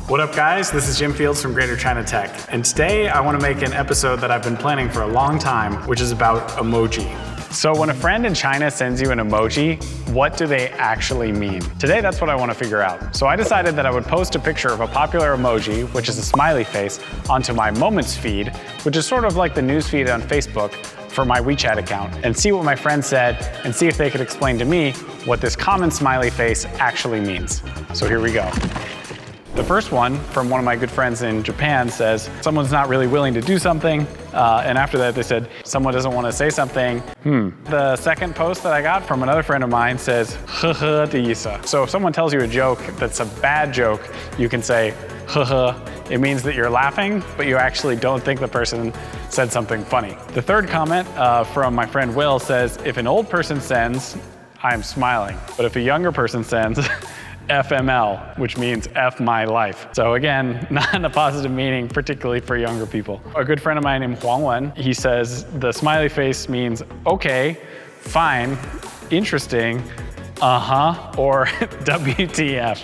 What up guys, this is Jim Fields from Greater China Tech, and today I want to make an episode that I've been planning for a long time, which is about emoji. So when a friend in China sends you an emoji, what do they actually mean? Today that's what I want to figure out. So I decided that I would post a picture of a popular emoji, which is a smiley face, onto my Moments feed, which is sort of like the news feed on Facebook for my WeChat account, and see what my friends said and see if they could explain to me what this common smiley face actually means. So here we go. The first one from one of my good friends in Japan says, someone's not really willing to do something. And after that they said, someone doesn't want to say something. The second post that I got from another friend of mine says, "呵呵的意思." So if someone tells you a joke that's a bad joke, you can say, "呵呵." It means that you're laughing, but you actually don't think the person said something funny. The third comment from my friend Will says, if an old person sends, I'm smiling. But if a younger person sends, FML, which means F my life. So again, not a positive meaning, particularly for younger people. A good friend of mine named Huang Wen, he says the smiley face means okay, fine, interesting, or WTF.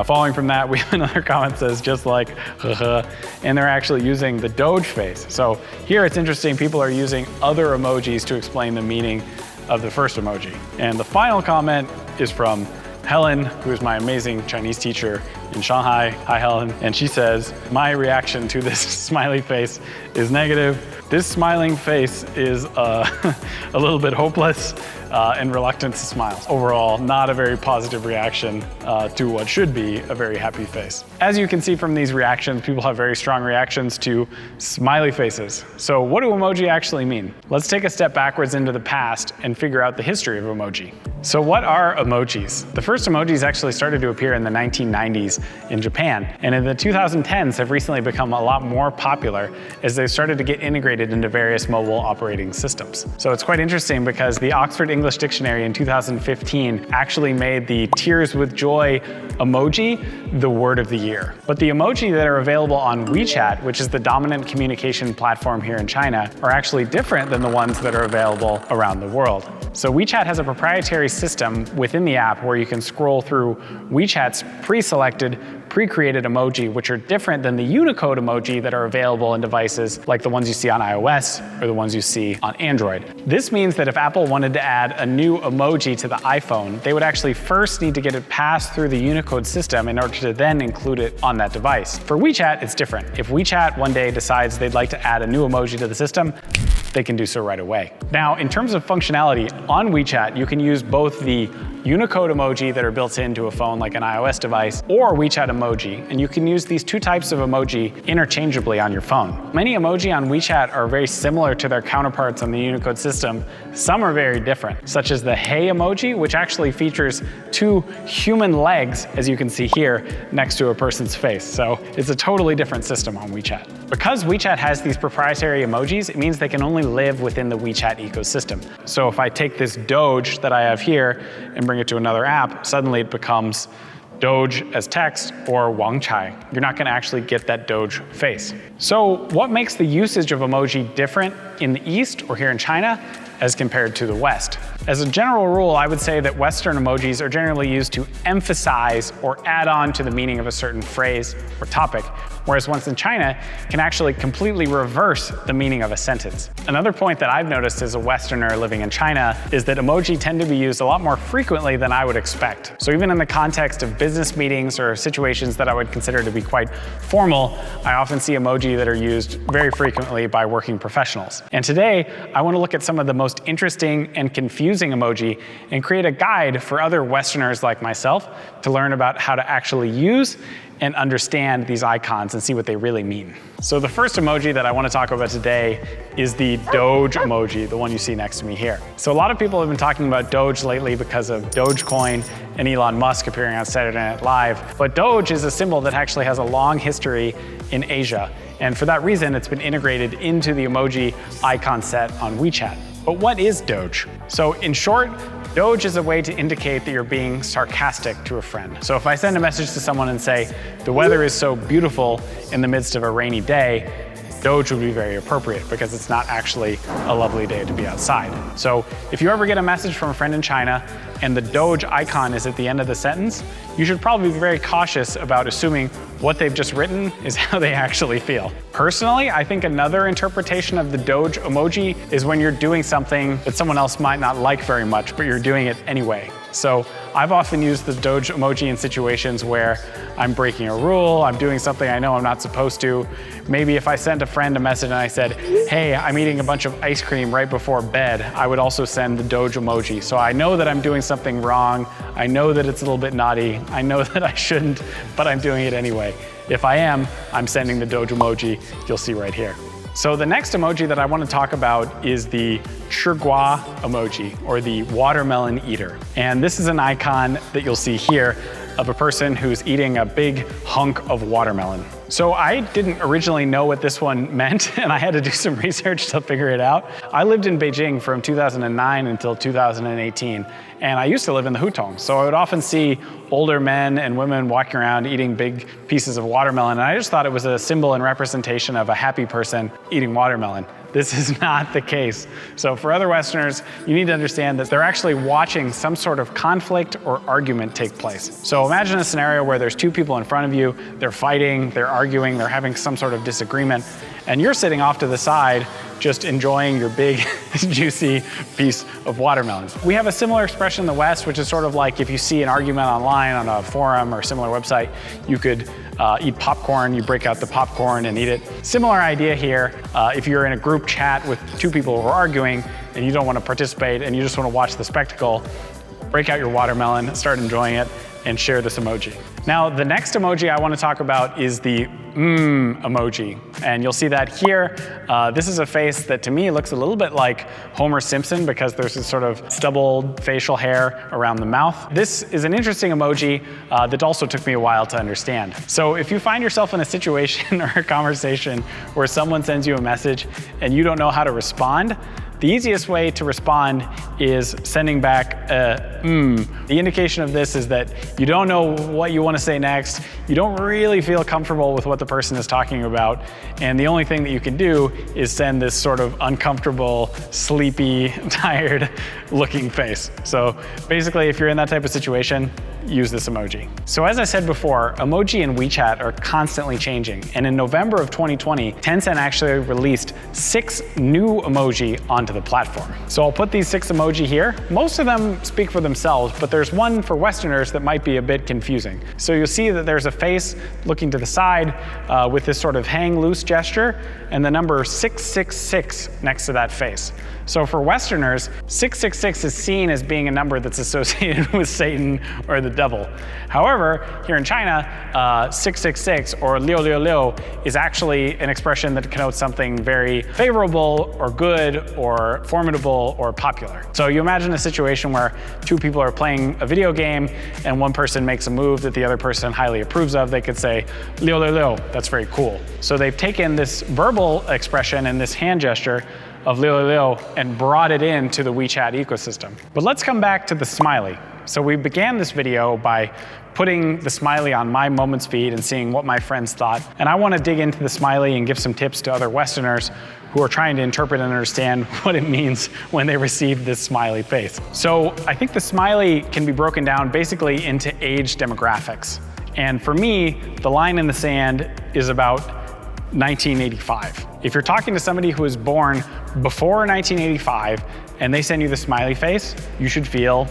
Following from that, we have another comment that says just like, and they're actually using the doge face. So here it's interesting, people are using other emojis to explain the meaning of the first emoji. And the final comment is from Helen, who is my amazing Chinese teacher in Shanghai. Hi, Helen. And she says, my reaction to this smiley face is negative. This smiling face is a little bit hopeless and reluctant to smile. Overall, not a very positive reaction to what should be a very happy face. As you can see from these reactions, people have very strong reactions to smiley faces. So what do emoji actually mean? Let's take a step backwards into the past and figure out the history of emoji. So what are emojis? The first emojis actually started to appear in the 1990s in Japan, and in the 2010s have recently become a lot more popular as they've started to get integrated into various mobile operating systems. So it's quite interesting because the Oxford English Dictionary in 2015 actually made the tears with joy emoji the word of the year. But the emoji that are available on WeChat, which is the dominant communication platform here in China, are actually different than the ones that are available around the world. So WeChat has a proprietary system within the app where you can scroll through WeChat's pre-selected, pre-created emoji, which are different than the Unicode emoji that are available in devices like the ones you see on iOS or the ones you see on Android. This means that if Apple wanted to add a new emoji to the iPhone, they would actually first need to get it passed through the Unicode system in order to then include it on that device. For WeChat, it's different. If WeChat one day decides they'd like to add a new emoji to the system, they can do so right away. Now, in terms of functionality, on WeChat, you can use both the Unicode emoji that are built into a phone like an iOS device or WeChat emoji, and you can use these two types of emoji interchangeably on your phone. Many emoji on WeChat are very similar to their counterparts on the Unicode system. Some are very different, such as the hey emoji, which actually features two human legs, as you can see here, next to a person's face. So it's a totally different system on WeChat. Because WeChat has these proprietary emojis, it means they can only live within the WeChat ecosystem. So if I take this doge that I have here and bring it to another app, suddenly it becomes doge as text or Wang Chai. You're not going to actually get that doge face. So what makes the usage of emoji different in the East or here in China as compared to the West? As a general rule, I would say that Western emojis are generally used to emphasize or add on to the meaning of a certain phrase or topic, whereas ones in China can actually completely reverse the meaning of a sentence. Another point that I've noticed as a Westerner living in China is that emoji tend to be used a lot more frequently than I would expect. So even in the context of business meetings or situations that I would consider to be quite formal, I often see emoji that are used very frequently by working professionals. And today, I want to look at some of the most interesting and confusing emoji and create a guide for other Westerners like myself to learn about how to actually use and understand these icons and see what they really mean. So the first emoji that I want to talk about today is the doge emoji, the one you see next to me here. So a lot of people have been talking about doge lately because of Dogecoin and Elon Musk appearing on Saturday Night Live. But doge is a symbol that actually has a long history in Asia. And for that reason, it's been integrated into the emoji icon set on WeChat. But what is doge? So in short, doge is a way to indicate that you're being sarcastic to a friend. So if I send a message to someone and say, the weather is so beautiful in the midst of a rainy day, doge would be very appropriate because it's not actually a lovely day to be outside. So if you ever get a message from a friend in China and the doge icon is at the end of the sentence, you should probably be very cautious about assuming what they've just written is how they actually feel. Personally, I think another interpretation of the doge emoji is when you're doing something that someone else might not like very much, but you're doing it anyway. So I've often used the doge emoji in situations where I'm breaking a rule, I'm doing something I know I'm not supposed to. Maybe if I sent a friend a message and I said, hey, I'm eating a bunch of ice cream right before bed, I would also send the doge emoji. So I know that I'm doing something wrong, I know that it's a little bit naughty, I know that I shouldn't, but I'm doing it anyway. If I am, I'm sending the doge emoji you'll see right here. So the next emoji that I want to talk about is the chigua emoji, or the watermelon eater. And this is an icon that you'll see here of a person who's eating a big hunk of watermelon. So I didn't originally know what this one meant, and I had to do some research to figure it out. I lived in Beijing from 2009 until 2018, and I used to live in the Hutong. So I would often see older men and women walking around eating big pieces of watermelon, and I just thought it was a symbol and representation of a happy person eating watermelon. This is not the case. So for other Westerners, you need to understand that they're actually watching some sort of conflict or argument take place. So imagine a scenario where there's two people in front of you, they're fighting, they're arguing, they're having some sort of disagreement, and you're sitting off to the side just enjoying your big, juicy piece of watermelon. We have a similar expression in the West, which is sort of like if you see an argument online on a forum or similar website, you could eat popcorn, you break out the popcorn and eat it. Similar idea here, if you're in a group chat with two people who are arguing and you don't want to participate and you just want to watch the spectacle, break out your watermelon, start enjoying it, and share this emoji. Now, the next emoji I want to talk about is the emoji. And you'll see that here. This is a face that to me looks a little bit like Homer Simpson because there's this sort of stubbled facial hair around the mouth. This is an interesting emoji that also took me a while to understand. So if you find yourself in a situation or a conversation where someone sends you a message and you don't know how to respond, the easiest way to respond is sending back a The indication of this is that you don't know what you want to say next, you don't really feel comfortable with what the person is talking about, and the only thing that you can do is send this sort of uncomfortable, sleepy, tired looking face. So basically, if you're in that type of situation, use this emoji. So as I said before, emoji and WeChat are constantly changing. And in November of 2020, Tencent actually released 6 new emoji onto the platform. So I'll put these 6 emoji here. Most of them speak for themselves, but there's one for Westerners that might be a bit confusing. So you'll see that there's a face looking to the side with this sort of hang loose gesture and the number 666 next to that face. So for Westerners, 666 is seen as being a number that's associated with Satan or the devil. However, here in China, 666 or liu liu liu is actually an expression that connotes something very favorable or good or formidable or popular. So you imagine a situation where two people are playing a video game and one person makes a move that the other person highly approves of. They could say, liu liu liu, that's very cool. So they've taken this verbal expression and this hand gesture of liu liu liu and brought it into the WeChat ecosystem. But let's come back to the smiley. So we began this video by putting the smiley on my Moments feed and seeing what my friends thought. And I want to dig into the smiley and give some tips to other Westerners who are trying to interpret and understand what it means when they receive this smiley face. So I think the smiley can be broken down basically into age demographics. And for me, the line in the sand is about 1985. If you're talking to somebody who was born before 1985 and they send you the smiley face, you should feel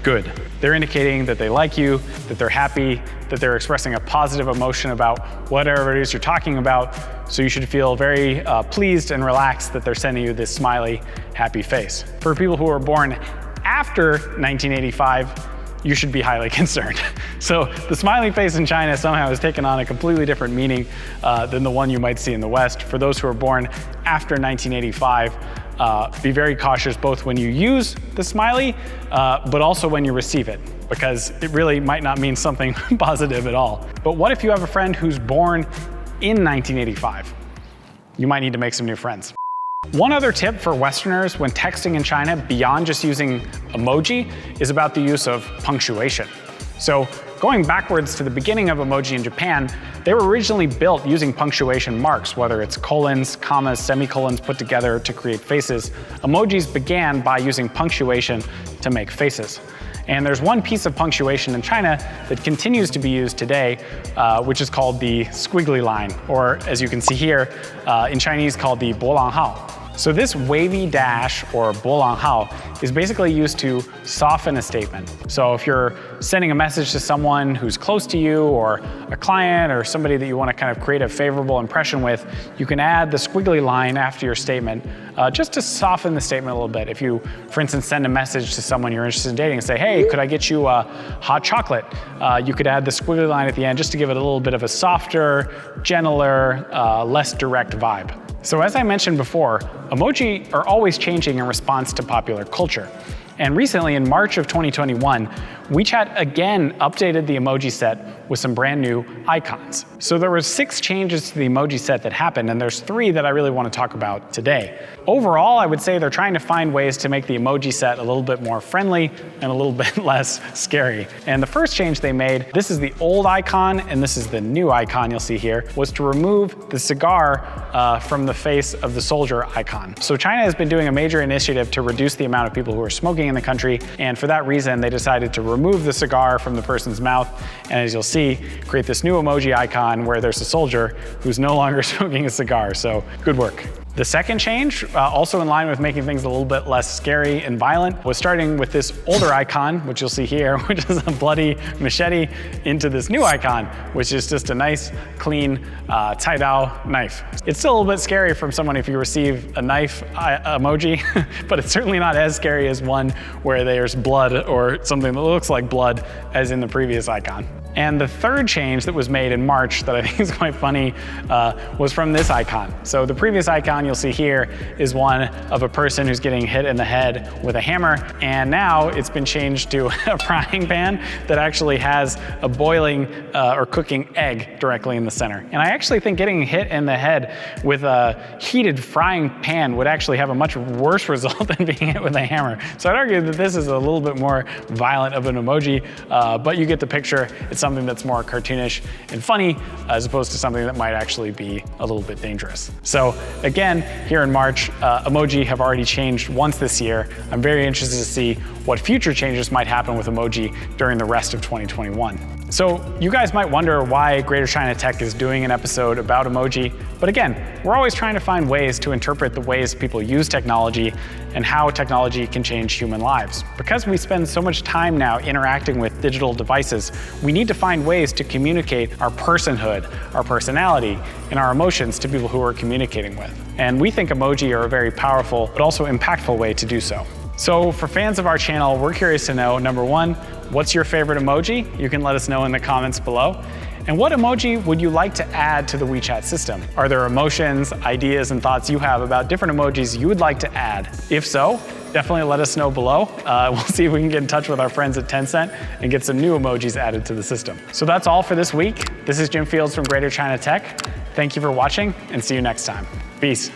good. They're indicating that they like you, that they're happy, that they're expressing a positive emotion about whatever it is you're talking about. So you should feel very pleased and relaxed that they're sending you this smiley, happy face. For people who are born after 1985, you should be highly concerned. So the smiley face in China somehow has taken on a completely different meaning than the one you might see in the West. For those who are born after 1985, be very cautious both when you use the smiley, but also when you receive it, because it really might not mean something positive at all. But what if you have a friend who's born in 1985? You might need to make some new friends. One other tip for Westerners when texting in China beyond just using emoji is about the use of punctuation. So going backwards to the beginning of emoji in Japan, they were originally built using punctuation marks, whether it's colons, commas, semicolons put together to create faces. Emojis began by using punctuation to make faces. And there's one piece of punctuation in China that continues to be used today, which is called the squiggly line, or as you can see here, in Chinese called the 波浪号. So this wavy dash, or 波浪号, is basically used to soften a statement. So if you're sending a message to someone who's close to you, or a client, or somebody that you want to kind of create a favorable impression with, you can add the squiggly line after your statement just to soften the statement a little bit. If you, for instance, send a message to someone you're interested in dating and say, hey, could I get you a hot chocolate? You could add the squiggly line at the end just to give it a little bit of a softer, gentler, less direct vibe. So as I mentioned before, emoji are always changing in response to popular culture. And recently, in March of 2021, WeChat again updated the emoji set with some brand new icons. So there were 6 changes to the emoji set that happened, and there's 3 that I really want to talk about today. Overall, I would say they're trying to find ways to make the emoji set a little bit more friendly and a little bit less scary. And the first change they made, this is the old icon and this is the new icon you'll see here, was to remove the cigar from the face of the soldier icon. So China has been doing a major initiative to reduce the amount of people who are smoking in the country, and for that reason they decided to remove the cigar from the person's mouth, and as you'll see, create this new emoji icon where there's a soldier who's no longer smoking a cigar. So good work. The second change, also in line with making things a little bit less scary and violent, was starting with this older icon, which you'll see here, which is a bloody machete, into this new icon, which is just a nice, clean, tai-dao knife. It's still a little bit scary from someone if you receive a knife emoji, but it's certainly not as scary as one where there's blood or something that looks like blood, as in the previous icon. And the third change that was made in March that I think is quite funny was from this icon. So the previous icon you'll see here is one of a person who's getting hit in the head with a hammer, and now it's been changed to a frying pan that actually has a boiling or cooking egg directly in the center. And I actually think getting hit in the head with a heated frying pan would actually have a much worse result than being hit with a hammer. So I'd argue that this is a little bit more violent of an emoji, but you get the picture. It's something that's more cartoonish and funny, as opposed to something that might actually be a little bit dangerous. So again, here in March, emoji have already changed once this year. I'm very interested to see what future changes might happen with emoji during the rest of 2021. So you guys might wonder why Greater China Tech is doing an episode about emoji, but again, we're always trying to find ways to interpret the ways people use technology and how technology can change human lives. Because we spend so much time now interacting with digital devices, we need to find ways to communicate our personhood, our personality, and our emotions to people who we're communicating with. And we think emoji are a very powerful, but also impactful way to do so. So for fans of our channel, we're curious to know, number 1, what's your favorite emoji? You can let us know in the comments below. And what emoji would you like to add to the WeChat system? Are there emotions, ideas, and thoughts you have about different emojis you would like to add? If so, definitely let us know below. We'll see if we can get in touch with our friends at Tencent and get some new emojis added to the system. So that's all for this week. This is Jim Fields from Greater China Tech. Thank you for watching, and see you next time. Peace.